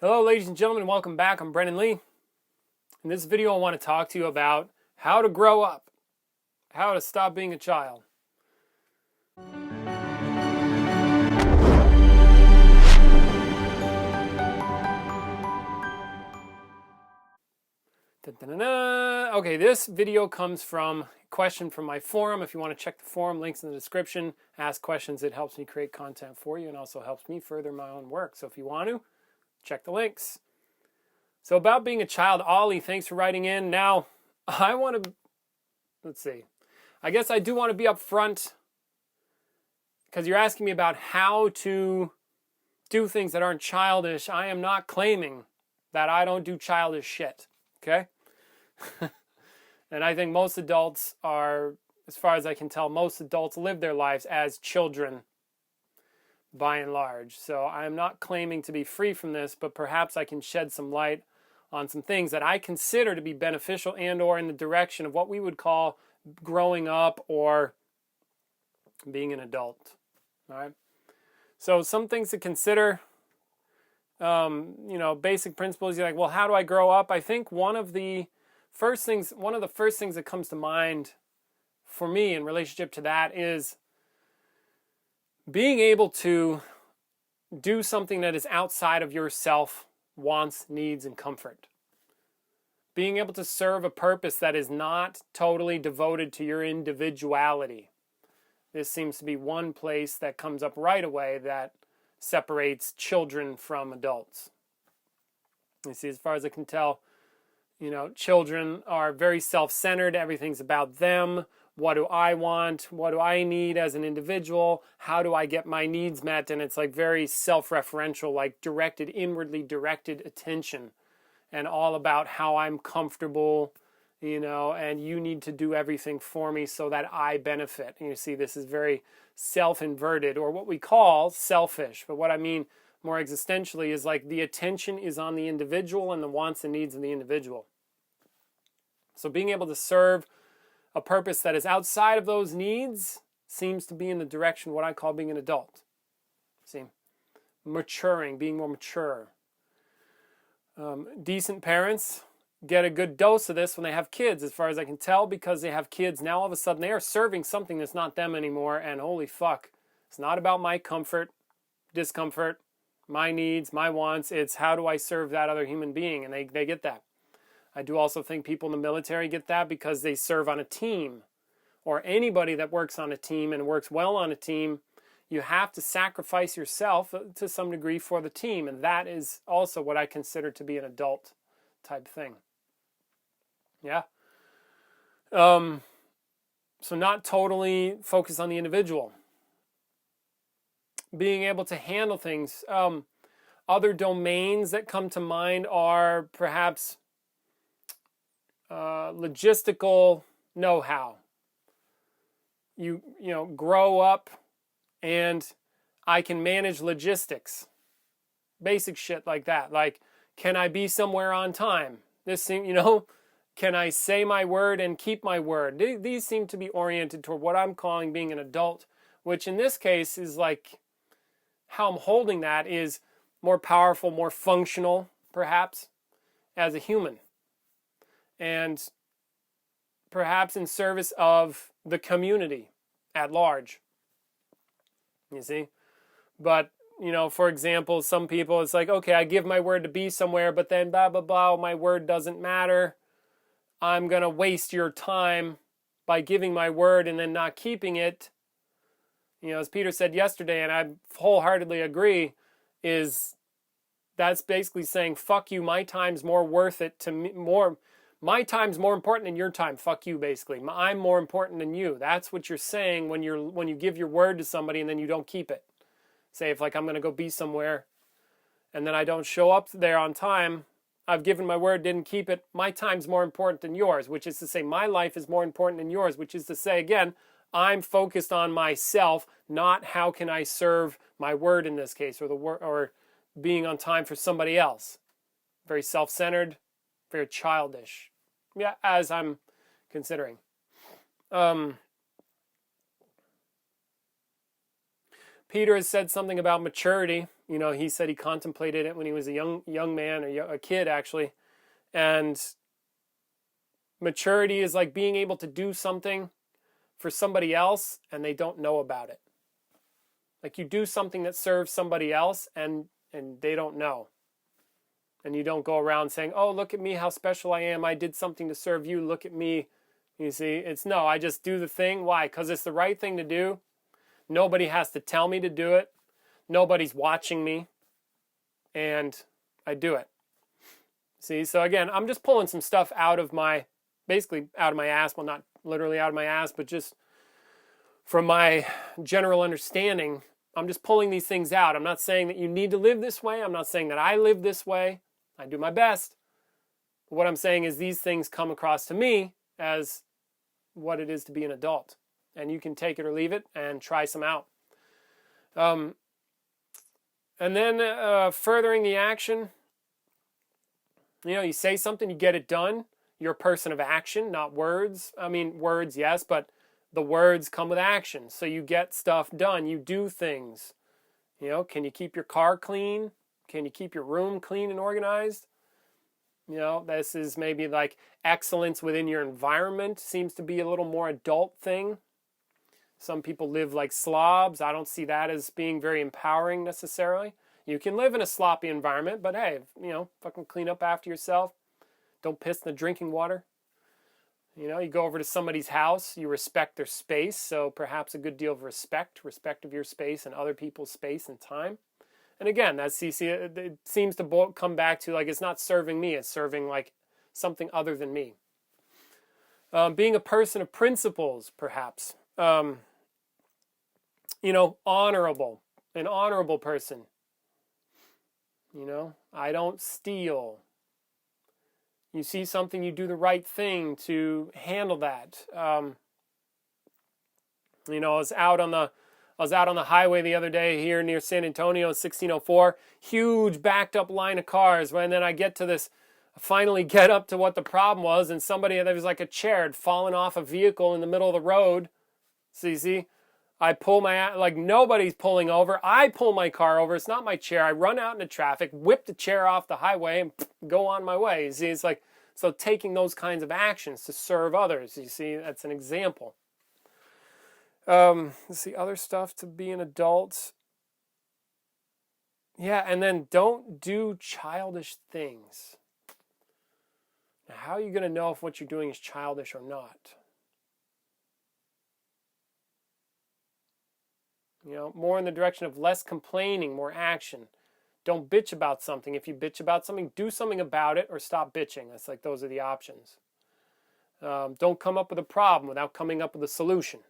Hello ladies and gentlemen, welcome back. I'm Brennan Lee. In this video I want to talk to you about how to grow up, how to stop being a child. Okay, this video comes from a question from my forum. If you want to check the forum, links in the description. Ask questions. It helps me create content for you and also helps me further my own work. So if you want to, check the links. So about being a child, Ollie, thanks for writing in. Now, I want to, I guess I do want to be upfront because you're asking me about how to do things that aren't childish. I am not claiming that I don't do childish shit, okay? And I think most adults are, as far as I can tell, most adults live their lives as children by and large. So I'm not claiming to be free from this, but perhaps I can shed some light on some things that I consider to be beneficial and or in the direction of what we would call growing up or being an adult. All right. So some things to consider, basic principles. You're like, well, how do I grow up? I think one of the first things that comes to mind for me in relationship to that is being able to do something that is outside of yourself, wants, needs, and comfort. Being able to serve a purpose that is not totally devoted to your individuality. This seems to be one place that comes up right away that separates children from adults. You see, as far as I can tell, children are very self-centered. Everything's about them. What do I want? What do I need as an individual? How do I get my needs met? And it's like very self-referential, like inwardly directed attention and all about how I'm comfortable, and you need to do everything for me so that I benefit. And you see, this is very self-inverted or what we call selfish. But what I mean more existentially is like the attention is on the individual and the wants and needs of the individual. So being able to serve a purpose that is outside of those needs seems to be in the direction of what I call being an adult. See, maturing, being more mature. Decent parents get a good dose of this when they have kids, as far as I can tell, because they have kids. Now all of a sudden they are serving something that's not them anymore, and holy fuck, it's not about my comfort, discomfort, my needs, my wants. It's how do I serve that other human being, and they get that. I do also think people in the military get that because they serve on a team, or anybody that works on a team and works well on a team. You have to sacrifice yourself to some degree for the team, and that is also what I consider to be an adult type thing. Yeah. So not totally focused on the individual. Being able to handle things. Other domains that come to mind are perhaps logistical know-how. You grow up and I can manage logistics. Basic shit like that. Like, can I be somewhere on time? Can I say my word and keep my word? These seem to be oriented toward what I'm calling being an adult, which in this case is like how I'm holding that is more powerful, more functional, perhaps, as a human. And perhaps in service of the community at large. You see? But, for example, some people, it's like, okay, I give my word to be somewhere, but then blah, blah, blah, my word doesn't matter. I'm going to waste your time by giving my word and then not keeping it. As Peter said yesterday, and I wholeheartedly agree, is that's basically saying, fuck you, my time's more worth it to me, my time's more important than your time. Fuck you, basically. I'm more important than you. That's what you're saying when you give your word to somebody and then you don't keep it. Say if like I'm going to go be somewhere and then I don't show up there on time, I've given my word, didn't keep it. My time's more important than yours, which is to say my life is more important than yours, which is to say, again, I'm focused on myself, not how can I serve my word in this case or being on time for somebody else. Very self-centered, very childish. Yeah, as I'm considering. Peter has said something about maturity. he said he contemplated it when he was a young man, or a kid actually. And maturity is like being able to do something for somebody else and they don't know about it. Like you do something that serves somebody else and they don't know. And you don't go around saying, oh, look at me, how special I am. I did something to serve you. Look at me. You see, it's no, I just do the thing. Why? Because it's the right thing to do. Nobody has to tell me to do it. Nobody's watching me. And I do it. See, so again, I'm just pulling some stuff basically out of my ass. Well, not literally out of my ass, but just from my general understanding, I'm just pulling these things out. I'm not saying that you need to live this way. I'm not saying that I live this way. I do my best. But what I'm saying is these things come across to me as what it is to be an adult. And you can take it or leave it and try some out. And then furthering the action, you say something, you get it done. You're a person of action, not words. I mean, words, yes, but the words come with action. So you get stuff done. You do things. Can you keep your car clean? Can you keep your room clean and organized? This is maybe like excellence within your environment seems to be a little more adult thing. Some people live like slobs. I don't see that as being very empowering necessarily. You can live in a sloppy environment, but hey, fucking clean up after yourself. Don't piss in the drinking water. You go over to somebody's house, you respect their space, so perhaps a good deal of respect of your space and other people's space and time. And again, it seems to come back to like it's not serving me, it's serving like something other than me. Being a person of principles, perhaps. Honorable. An honorable person. I don't steal. You see something, you do the right thing to handle that. I was out on the highway the other day here near San Antonio, 1604. Huge backed up line of cars. And then I finally get up to what the problem was, and there was like a chair had fallen off a vehicle in the middle of the road. So you see, I pull like nobody's pulling over. I pull my car over. It's not my chair. I run out into traffic, whip the chair off the highway, and go on my way. You see, it's like, so taking those kinds of actions to serve others. You see, that's an example. Let's see, other stuff to be an adult. Yeah, and then don't do childish things. Now, how are you going to know if what you're doing is childish or not? More in the direction of less complaining, more action. Don't bitch about something. If you bitch about something, do something about it or stop bitching. That's like those are the options. Don't come up with a problem without coming up with a solution.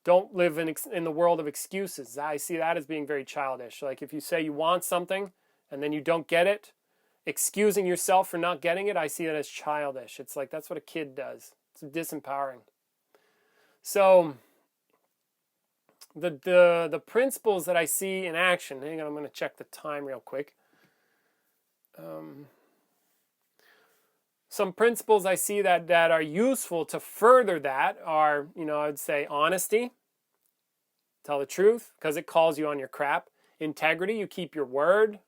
Don't live in the world of excuses. I see that as being very childish. Like if you say you want something and then you don't get it, excusing yourself for not getting it, I see that as childish. It's like that's what a kid does. It's disempowering. So the principles that I see in action, hang on, I'm going to check the time real quick. Some principles I see that are useful to further that are, I'd say honesty, tell the truth, because it calls you on your crap. Integrity, you keep your word.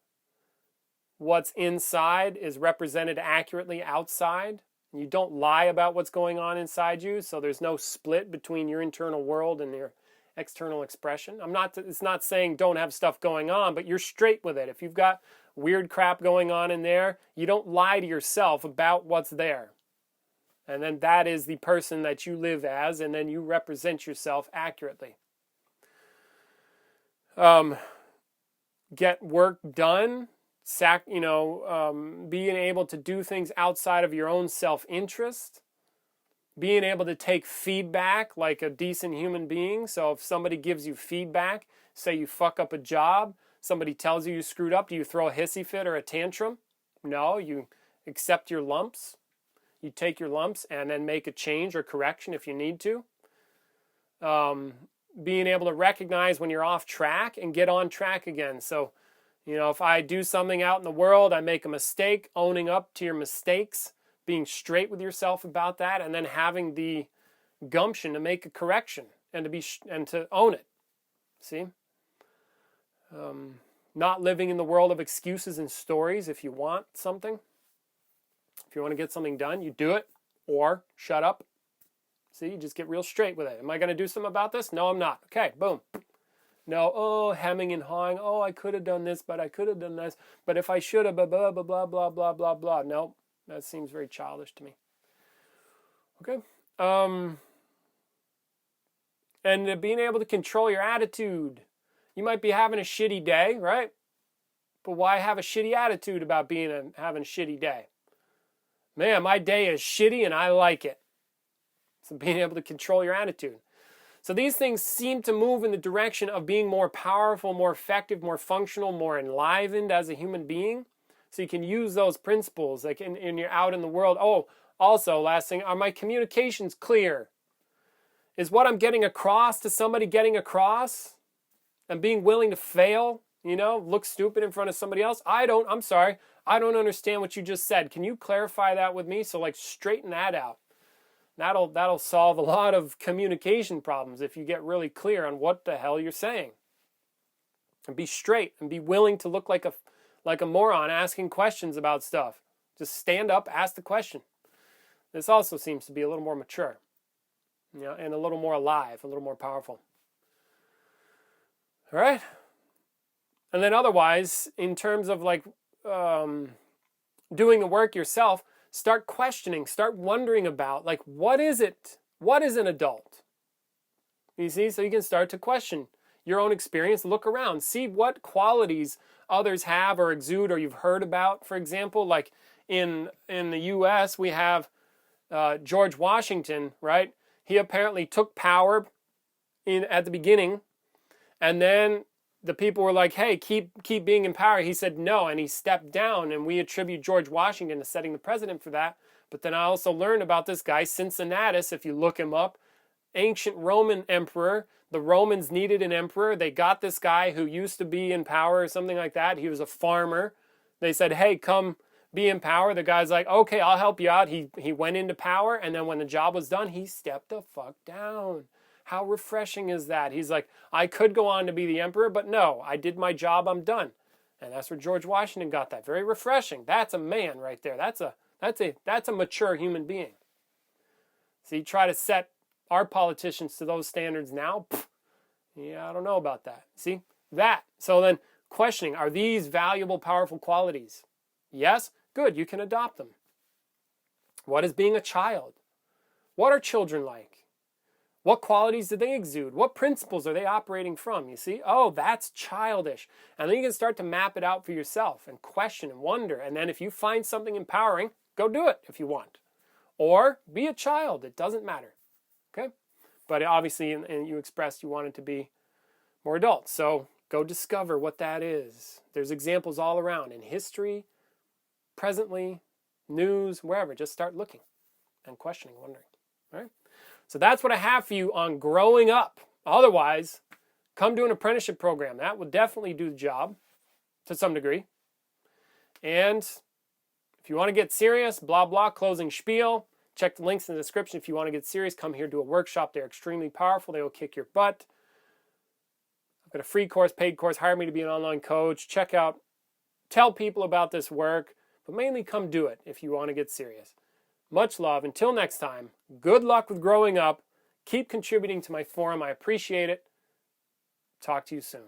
What's inside is represented accurately outside. You don't lie about what's going on inside you, so there's no split between your internal world and your external expression. It's not saying don't have stuff going on, but you're straight with it. If you've got weird crap going on in there, you don't lie to yourself about what's there. And then that is the person that you live as, and then you represent yourself accurately. Get work done, being able to do things outside of your own self-interest. Being able to take feedback like a decent human being. So if somebody gives you feedback, say you fuck up a job, somebody tells you screwed up, do you throw a hissy fit or a tantrum? No, you accept your lumps. You take your lumps and then make a change or correction if you need to. Being able to recognize when you're off track and get on track again. So, if I do something out in the world, I make a mistake, owning up to your mistakes, being straight with yourself about that, and then having the gumption to make a correction and to own it. See? Not living in the world of excuses and stories. If you want something, if you want to get something done, you do it, or shut up. See, you just get real straight with it. Am I going to do something about this? No, I'm not. Okay, boom. No, hemming and hawing. Oh, I could have done this, but I could have done this. But if I should have, blah, blah, blah, blah, blah, blah, blah, blah. No, that seems very childish to me. Okay. And being able to control your attitude. You might be having a shitty day, right? But why have a shitty attitude about having a shitty day? Man, my day is shitty and I like it. So being able to control your attitude. So these things seem to move in the direction of being more powerful, more effective, more functional, more enlivened as a human being. So you can use those principles like in you're out in the world. Oh, also, last thing, are my communications clear? Is what I'm getting across to somebody getting across? And being willing to fail, look stupid in front of somebody else? I'm sorry, I don't understand what you just said. Can you clarify that with me? So straighten that out. That'll solve a lot of communication problems if you get really clear on what the hell you're saying. And be straight and be willing to look like a moron asking questions about stuff. Just stand up, ask the question. This also seems to be a little more mature, and a little more alive, a little more powerful. All right? And then otherwise, in terms of doing the work yourself, start questioning, start wondering about, what is it? What is an adult? You see? So you can start to question your own experience, look around, see what qualities others have or exude or you've heard about. For example, like in the U.S., we have George Washington, right? He apparently took power at the beginning, and then the people were like, hey, keep being in power. He said no, and he stepped down, and we attribute George Washington to setting the precedent for that. But then I also learned about this guy, Cincinnatus, if you look him up, ancient Roman emperor. The Romans needed an emperor. They got this guy who used to be in power or something like that. He was a farmer. They said, hey, come be in power. The guy's like, okay, I'll help you out. He went into power, and then when the job was done, he stepped the fuck down. How refreshing is that? He's like, I could go on to be the emperor, but no, I did my job, I'm done. And that's where George Washington got that. Very refreshing. That's a man right there. That's a mature human being. So you try to set our politicians to those standards now? Yeah, I don't know about that. See? That. So then questioning, are these valuable, powerful qualities? Yes? Good, you can adopt them. What is being a child? What are children like? What qualities do they exude? What principles are they operating from? You see? Oh, that's childish. And then you can start to map it out for yourself and question and wonder. And then if you find something empowering, go do it if you want. Or be a child. It doesn't matter. Okay? But obviously, and you expressed you wanted to be more adult. So go discover what that is. There's examples all around in history, presently, news, wherever. Just start looking and questioning, wondering. All right? So that's what I have for you on growing up. Otherwise, come do an apprenticeship program. That will definitely do the job to some degree. And if you want to get serious, blah, blah, closing spiel, check the links in the description. If you want to get serious, come here, do a workshop. They're extremely powerful. They will kick your butt. I've got a free course, paid course. Hire me to be an online coach. Check out, tell people about this work, but mainly come do it if you want to get serious. Much love. Until next time, good luck with growing up. Keep contributing to my forum. I appreciate it. Talk to you soon.